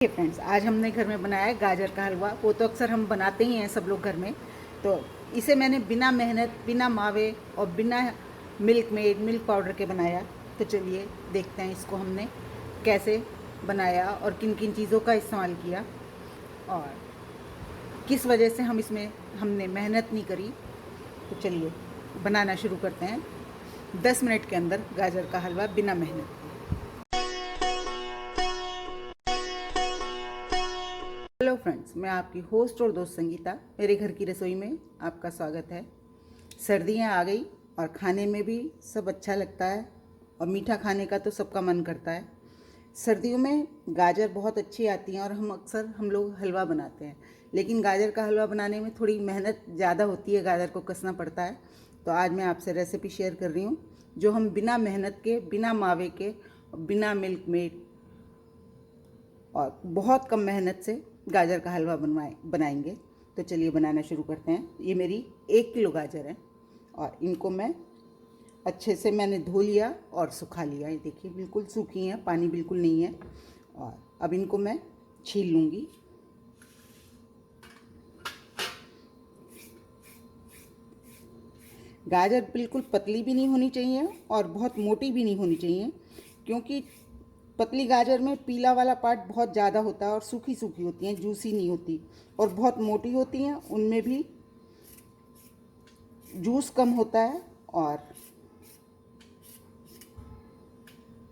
Friends, आज हमने घर में बनाया है गाजर का हलवा। वो तो अक्सर हम बनाते ही हैं सब लोग घर में। तो इसे मैंने बिना मेहनत, बिना मावे और बिना मिल्क मेड, मिल्क पाउडर के बनाया। तो चलिए देखते हैं इसको हमने कैसे बनाया और किन किन चीज़ों का इस्तेमाल किया और किस वजह से हमने मेहनत नहीं करी। तो चलिए बनाना शुरू करते हैं 10 मिनट के अंदर गाजर का हलवा बिना मेहनत। हेलो फ्रेंड्स, मैं आपकी होस्ट और दोस्त संगीता। मेरे घर की रसोई में आपका स्वागत है। सर्दियां आ गई और खाने में भी सब अच्छा लगता है और मीठा खाने का तो सबका मन करता है। सर्दियों में गाजर बहुत अच्छी आती हैं और हम लोग हलवा बनाते हैं, लेकिन गाजर का हलवा बनाने में थोड़ी मेहनत ज़्यादा होती है, गाजर को कसना पड़ता है। तो आज मैं आपसे रेसिपी शेयर कर रही हूँ जो हम बिना मेहनत के, बिना मावे के, बिना मिल्क मेड और बहुत कम मेहनत से गाजर का हलवा बनाएंगे। तो चलिए बनाना शुरू करते हैं। ये मेरी 1 किलो गाजर है और इनको मैं अच्छे से मैंने धो लिया और सुखा लिया। ये देखिए बिल्कुल सूखी हैं, पानी बिल्कुल नहीं है। और अब इनको मैं छील लूँगी। गाजर बिल्कुल पतली भी नहीं होनी चाहिए और बहुत मोटी भी नहीं होनी चाहिए, क्योंकि पतली गाजर में पीला वाला पार्ट बहुत ज़्यादा होता है और सूखी सूखी होती हैं, जूसी नहीं होती। और बहुत मोटी होती हैं, उनमें भी जूस कम होता है और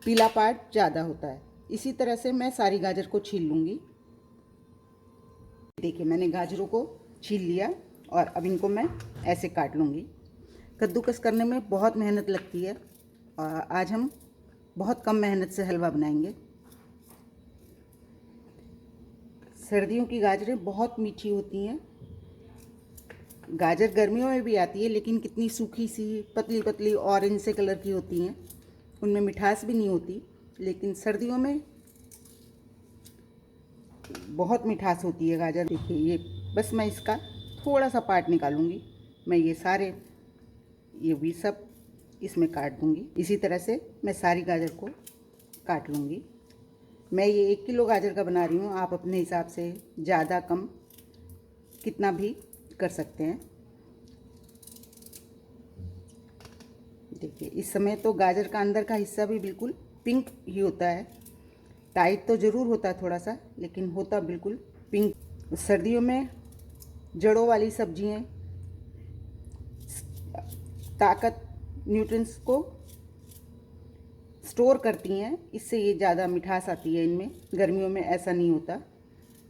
पीला पार्ट ज़्यादा होता है। इसी तरह से मैं सारी गाजर को छील लूँगी। देखिए मैंने गाजरों को छील लिया और अब इनको मैं ऐसे काट लूँगी। कद्दूकस करने में बहुत मेहनत लगती है और आज हम बहुत कम मेहनत से हलवा बनाएंगे। सर्दियों की गाजरें बहुत मीठी होती हैं। गाजर गर्मियों में भी आती है, लेकिन कितनी सूखी सी पतली पतली ऑरेंज से कलर की होती हैं, उनमें मिठास भी नहीं होती। लेकिन सर्दियों में बहुत मिठास होती है गाजर। देखिए ये बस मैं इसका थोड़ा सा पार्ट निकालूंगी। मैं ये भी सब इसमें काट दूंगी। इसी तरह से मैं सारी गाजर को काट लूँगी। मैं ये 1 किलो गाजर का बना रही हूँ, आप अपने हिसाब से ज़्यादा कम कितना भी कर सकते हैं। देखिए इस समय तो गाजर का अंदर का हिस्सा भी बिल्कुल पिंक ही होता है। टाइट तो ज़रूर होता है थोड़ा सा, लेकिन होता बिल्कुल पिंक। सर्दियों में जड़ों वाली सब्जियाँ ताकत, न्यूट्रिएंट्स को स्टोर करती हैं, इससे ये ज़्यादा मिठास आती है इनमें। गर्मियों में ऐसा नहीं होता।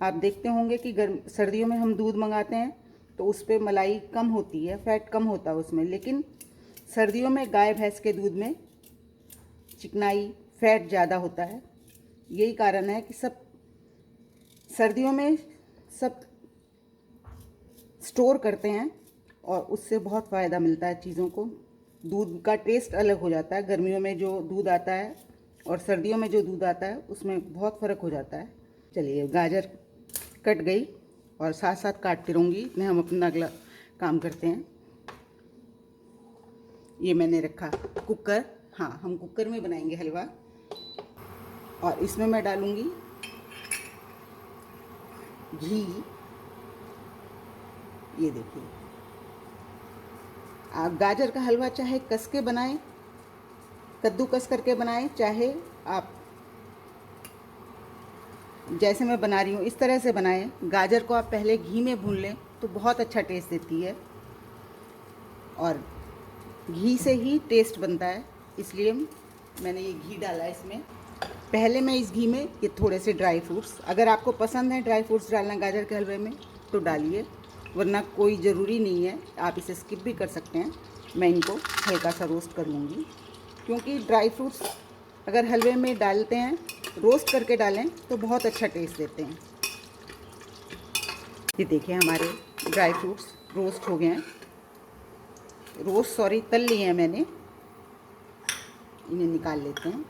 आप देखते होंगे कि सर्दियों में हम दूध मंगाते हैं तो उस पर मलाई कम होती है, फैट कम होता है उसमें, लेकिन सर्दियों में गाय भैंस के दूध में चिकनाई, फैट ज़्यादा होता है। यही कारण है कि सब सर्दियों में सब स्टोर करते हैं और उससे बहुत फ़ायदा मिलता है चीज़ों को। दूध का टेस्ट अलग हो जाता है। गर्मियों में जो दूध आता है और सर्दियों में जो दूध आता है उसमें बहुत फ़र्क हो जाता है। चलिए गाजर कट गई और साथ साथ काटती रहूँगी। इतने हम अपना अगला काम करते हैं। ये मैंने रखा कुकर। हाँ, हम कुकर में बनाएंगे हलवा और इसमें मैं डालूँगी घी। ये देखिए, आप गाजर का हलवा चाहे कस के बनाएं, कद्दूकस करके बनाएं, चाहे आप जैसे मैं बना रही हूँ इस तरह से बनाएं। गाजर को आप पहले घी में भून लें तो बहुत अच्छा टेस्ट देती है और घी से ही टेस्ट बनता है, इसलिए मैंने ये घी डाला इसमें। पहले मैं इस घी में ये थोड़े से ड्राई फ्रूट्स, अगर आपको पसंद है ड्राई फ्रूट्स डालना गाजर के हलवे में तो डालिए, वरना कोई ज़रूरी नहीं है, आप इसे स्किप भी कर सकते हैं। मैं इनको हल्का सा रोस्ट कर लूँगी, क्योंकि ड्राई फ्रूट्स अगर हलवे में डालते हैं, रोस्ट करके डालें तो बहुत अच्छा टेस्ट देते हैं। ये देखिए हमारे ड्राई फ्रूट्स रोस्ट हो गए हैं। तल लिए हैं मैंने। इन्हें निकाल लेते हैं।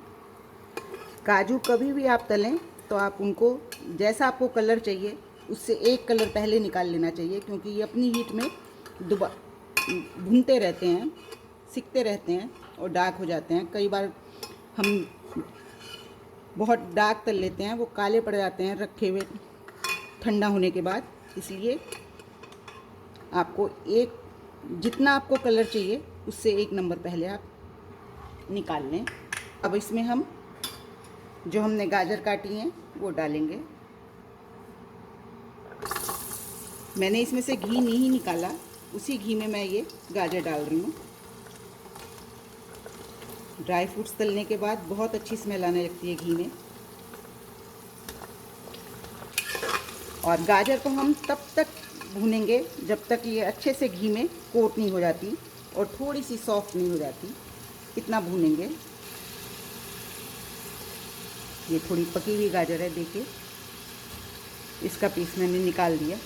काजू कभी भी आप तलें तो आप उनको जैसा आपको कलर चाहिए उससे एक कलर पहले निकाल लेना चाहिए, क्योंकि ये अपनी हीट में भूनते रहते हैं, सिकते रहते हैं और डार्क हो जाते हैं। कई बार हम बहुत डार्क तल लेते हैं, वो काले पड़ जाते हैं रखे हुए ठंडा होने के बाद। इसलिए आपको जितना आपको कलर चाहिए उससे 1 नंबर पहले आप निकाल लें। अब इसमें हम जो हमने गाजर काटी हैं वो डालेंगे। मैंने इसमें से घी नहीं निकाला, उसी घी में मैं ये गाजर डाल रही हूँ। ड्राई फ्रूट्स तलने के बाद बहुत अच्छी स्मेल आने लगती है घी में। और गाजर को हम तब तक भूनेंगे जब तक ये अच्छे से घी में कोट नहीं हो जाती और थोड़ी सी सॉफ्ट नहीं हो जाती, इतना भूनेंगे। ये थोड़ी पकी हुई गाजर है, देखिए इसका पीस मैंने निकाल दिया।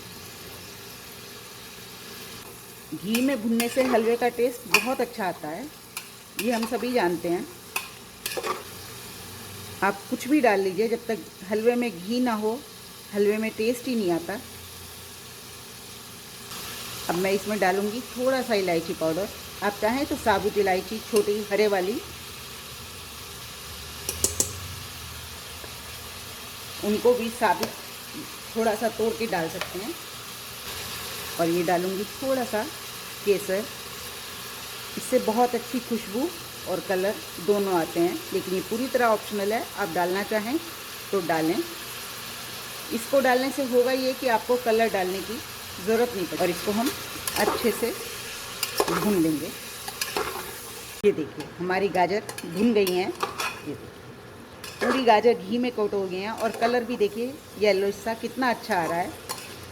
घी में भुनने से हलवे का टेस्ट बहुत अच्छा आता है, ये हम सभी जानते हैं। आप कुछ भी डाल लीजिए, जब तक हलवे में घी ना हो हलवे में टेस्ट ही नहीं आता। अब मैं इसमें डालूंगी थोड़ा सा इलायची पाउडर। आप चाहें तो साबुत इलायची छोटी हरे वाली उनको भी साबुत थोड़ा सा तोड़ के डाल सकते हैं। और ये डालूंगी थोड़ा सा केसर, इससे बहुत अच्छी खुशबू और कलर दोनों आते हैं, लेकिन ये पूरी तरह ऑप्शनल है, आप डालना चाहें तो डालें। इसको डालने से होगा ये कि आपको कलर डालने की ज़रूरत नहीं पड़ेगी। और इसको हम अच्छे से भून लेंगे। ये देखिए हमारी गाजर भुन गई हैं, ये पूरी गाजर घी में कोट हो गई हैं और कलर भी देखिए येलो सा कितना अच्छा आ रहा है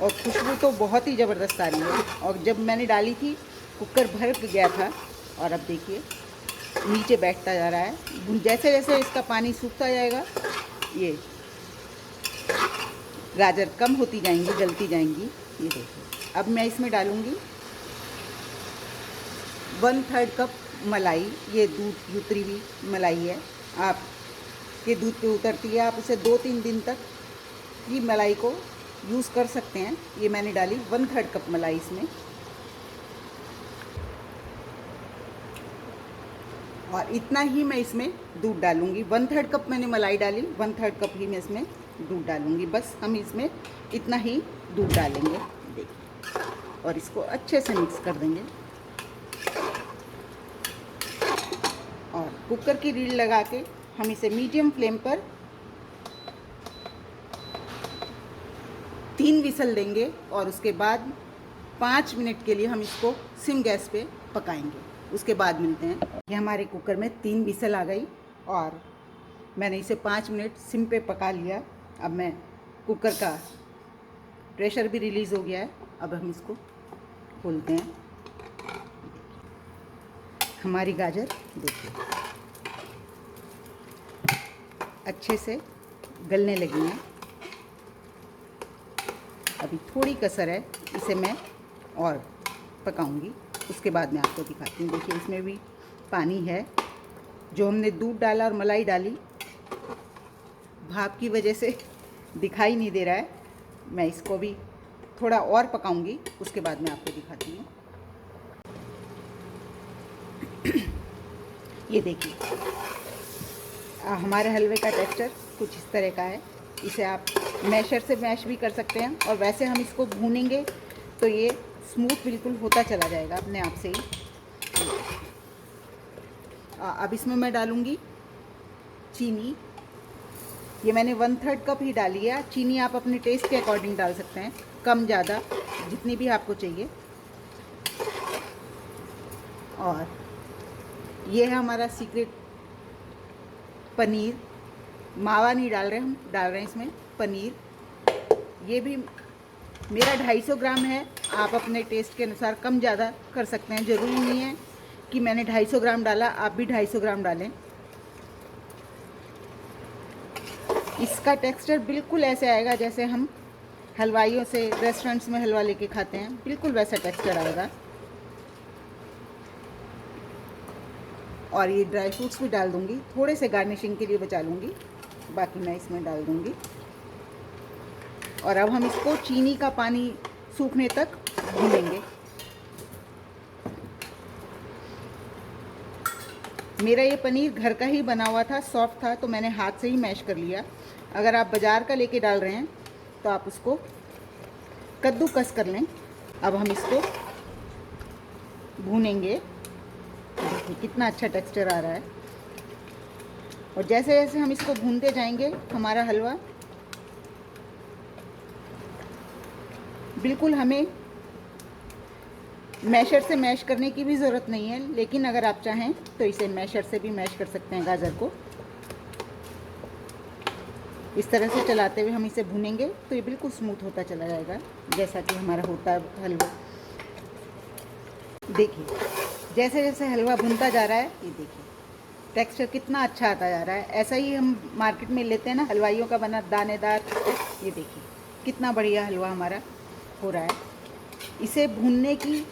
और खुशबू तो बहुत ही ज़बरदस्त आ रही है। और जब मैंने डाली थी कुकर भर गया था और अब देखिए नीचे बैठता जा रहा है। जैसे जैसे इसका पानी सूखता जाएगा ये गाजर कम होती जाएंगी, गलती जाएंगी। ये देखिए अब मैं इसमें डालूँगी 1/3 कप मलाई। ये दूध उतरी हुई मलाई है, आप ये दूध पे उतरती है, आप उसे 2-3 दिन तक ये मलाई को यूज़ कर सकते हैं। ये मैंने डाली 1/3 कप मलाई इसमें। और इतना ही मैं इसमें दूध डालूँगी। 1/3 कप मैंने मलाई डाली, 1/3 कप ही मैं इसमें दूध डालूँगी। बस हम इसमें इतना ही दूध डालेंगे, देखिए, और इसको अच्छे से मिक्स कर देंगे। और कुकर की रील लगा के हम इसे मीडियम फ्लेम पर 3 विसल देंगे और उसके बाद 5 मिनट के लिए हम इसको सिम गैस पे पकाएंगे। उसके बाद मिलते हैं। ये हमारे कुकर में 3 विसल आ गई और मैंने इसे 5 मिनट सिम पे पका लिया। अब मैं कुकर का प्रेशर भी रिलीज़ हो गया है। अब हम इसको खोलते हैं। हमारी गाजर देखिए अच्छे से गलने लगी हैं। अभी थोड़ी कसर है, इसे मैं और पकाऊंगी, उसके बाद मैं आपको दिखाती हूँ। देखिए इसमें भी पानी है, जो हमने दूध डाला और मलाई डाली, भाप की वजह से दिखाई नहीं दे रहा है। मैं इसको भी थोड़ा और पकाऊंगी, उसके बाद मैं आपको दिखाती हूँ। ये देखिए हमारे हलवे का टेक्सचर कुछ इस तरह का है। इसे आप मैशर से मैश भी कर सकते हैं और वैसे हम इसको भूनेंगे तो ये स्मूथ बिल्कुल होता चला जाएगा अपने आप से ही। अब इसमें मैं डालूँगी चीनी। ये मैंने 1/3 कप ही डाली है। चीनी आप अपने टेस्ट के अकॉर्डिंग डाल सकते हैं, कम ज़्यादा जितनी भी आपको चाहिए। और ये है हमारा सीक्रेट पनीर। मावा नहीं डाल रहे, हम डाल रहे हैं इसमें पनीर। ये भी मेरा 250 ग्राम है, आप अपने टेस्ट के अनुसार कम ज़्यादा कर सकते हैं। ज़रूरी नहीं है कि मैंने 250 ग्राम डाला, आप भी 250 ग्राम डालें। इसका टेक्सचर बिल्कुल ऐसे आएगा जैसे हम हलवाइयों से रेस्टोरेंट्स में हलवा लेके खाते हैं, बिल्कुल वैसा टेक्सचर आएगा। और ये ड्राई फ्रूट्स भी डाल दूँगी, थोड़े से गार्निशिंग के लिए बचा लूँगी, बाकी मैं इसमें डाल दूँगी। और अब हम इसको चीनी का पानी सूखने तक भूनेंगे। मेरा ये पनीर घर का ही बना हुआ था, सॉफ्ट था, तो मैंने हाथ से ही मैश कर लिया। अगर आप बाज़ार का लेके डाल रहे हैं तो आप उसको कद्दूकस कर लें। अब हम इसको भूनेंगे। देखिए कितना अच्छा टेक्सचर आ रहा है। और जैसे जैसे हम इसको भूनते जाएंगे हमारा हलवा बिल्कुल, हमें मैशर से मैश करने की भी ज़रूरत नहीं है, लेकिन अगर आप चाहें तो इसे मैशर से भी मैश कर सकते हैं। गाजर को इस तरह से चलाते हुए हम इसे भूनेंगे तो ये बिल्कुल स्मूथ होता चला जाएगा, जैसा कि हमारा होता है हलवा। देखिए जैसे जैसे हलवा भुनता जा रहा है, ये देखिए टेक्सचर कितना अच्छा आता जा रहा है। ऐसा ही हम मार्केट में लेते हैं ना हलवाइयों का बना दानेदार। ये देखिए कितना बढ़िया हलवा हमारा हो रहा है। इसे भूनने की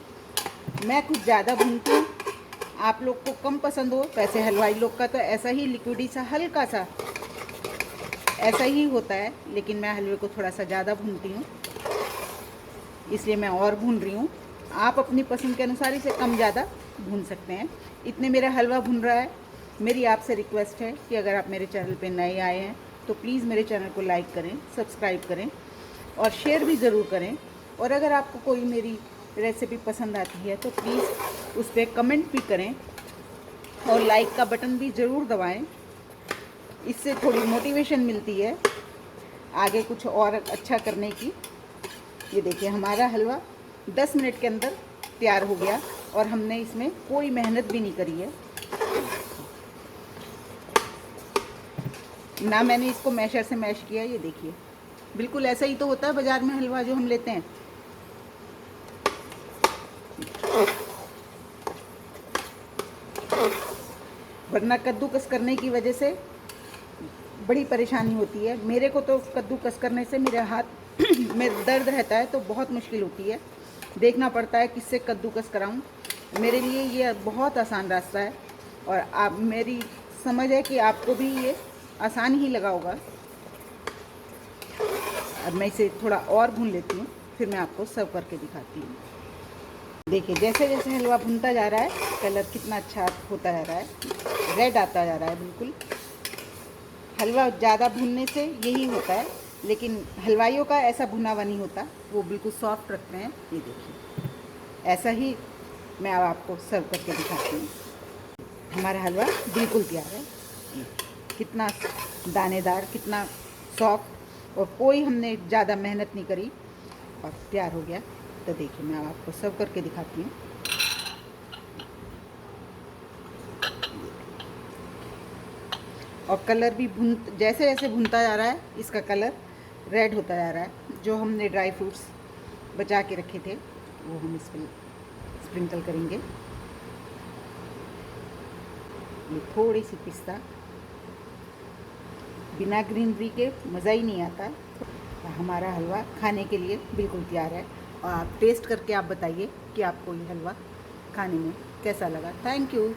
मैं कुछ ज़्यादा भूनती हूँ, आप लोग को कम पसंद हो। वैसे हलवाई लोग का तो ऐसा ही लिक्विडी सा हल्का सा ऐसा ही होता है, लेकिन मैं हलवे को थोड़ा सा ज़्यादा भूनती हूँ, इसलिए मैं और भून रही हूँ। आप अपनी पसंद के अनुसार इसे कम ज़्यादा भून सकते हैं। इतने मेरा हलवा भुन रहा है। मेरी आपसे रिक्वेस्ट है कि अगर आप मेरे चैनल पे नए आए हैं तो प्लीज़ मेरे चैनल को लाइक करें, सब्सक्राइब करें और शेयर भी ज़रूर करें। और अगर आपको कोई मेरी रेसिपी पसंद आती है तो प्लीज़ उस पर कमेंट भी करें और लाइक का बटन भी ज़रूर दबाएं। इससे थोड़ी मोटिवेशन मिलती है आगे कुछ और अच्छा करने की। ये देखिए हमारा हलवा 10 मिनट के अंदर तैयार हो गया और हमने इसमें कोई मेहनत भी नहीं करी है ना, मैंने इसको मैशर से मैश किया। ये देखिए बिल्कुल ऐसा ही तो होता है बाज़ार में हलवा जो हम लेते हैं। वरना कद्दूकस करने की वजह से बड़ी परेशानी होती है। मेरे को तो कद्दूकस करने से मेरे हाथ में दर्द रहता है तो बहुत मुश्किल होती है। देखना पड़ता है किससे कद्दूकस कराऊं। मेरे लिए ये बहुत आसान रास्ता है और आप मेरी समझ है कि आपको भी ये आसान ही लगा होगा। अब मैं इसे थोड़ा और भून लेती हूँ, फिर मैं आपको सर्व करके दिखाती हूँ। देखिए जैसे जैसे हलवा भुनता जा रहा है कलर कितना अच्छा होता जा रहा है, रेड आता जा रहा है बिल्कुल। हलवा ज़्यादा भूनने से यही होता है, लेकिन हलवाइयों का ऐसा भुना हुआ नहीं होता, वो बिल्कुल सॉफ्ट रखते हैं। ये देखिए ऐसा ही मैं अब आपको सर्व करके दिखाती हूँ। हमारा हलवा बिल्कुल तैयार है। कितना दानेदार, कितना सॉफ्ट और कोई हमने ज़्यादा मेहनत नहीं करी और तैयार हो गया। तो देखिए मैं अब आपको सर्व करके दिखाती हूँ। और कलर भी जैसे जैसे भुनता जा रहा है इसका कलर रेड होता जा रहा है। जो हमने ड्राई फ्रूट्स बचा के रखे थे वो हम इस पर स्प्रिंकल करेंगे। ये थोड़ी सी पिस्ता, बिना ग्रीनरी के मज़ा ही नहीं आता। हमारा हलवा खाने के लिए बिल्कुल तैयार है और आप टेस्ट करके आप बताइए कि आपको ये हलवा खाने में कैसा लगा। Thank you.